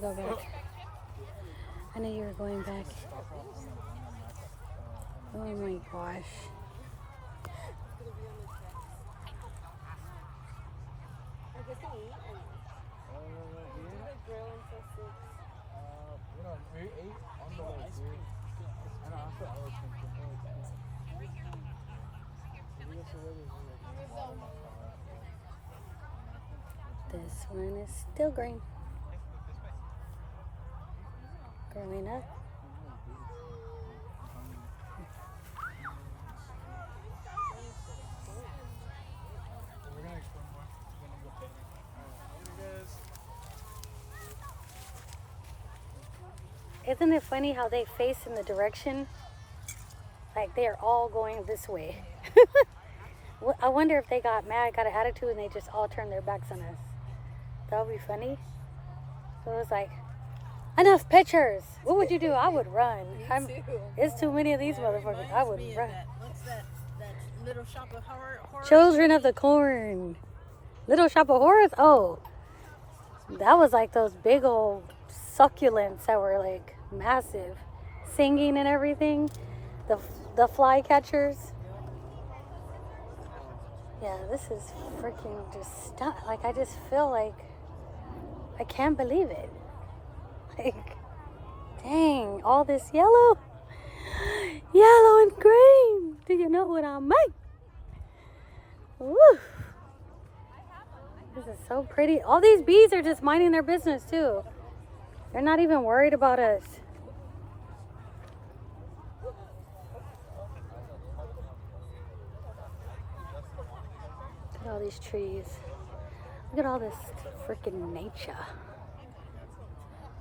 Go back. I knew you were going back. Oh my gosh. This one is still green. Growing up. Isn't it funny how they face in the direction? Like they are all going this way. I wonder if they got mad, got an attitude, and they just all turned their backs on us. That would be funny. So it was like, enough pictures. What would you do? I would run. It's too many of these motherfuckers. I would run. What's that Little Shop of Horrors? Children of the Corn. Little Shop of Horrors? Oh. That was like those big old succulents that were like massive. Singing and everything. The fly catchers. Yeah, this is freaking just like I just feel like I can't believe it. Like, dang, all this yellow and green. Do you know what I mean? Woo. This is so pretty. All these bees are just minding their business too. They're not even worried about us. Look at all these trees. Look at all this freaking nature.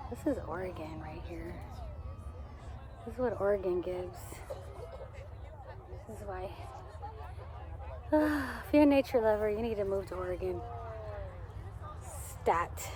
This is Oregon right here. This is what Oregon gives. This is why. If you're a nature lover, you need to move to Oregon. Stat.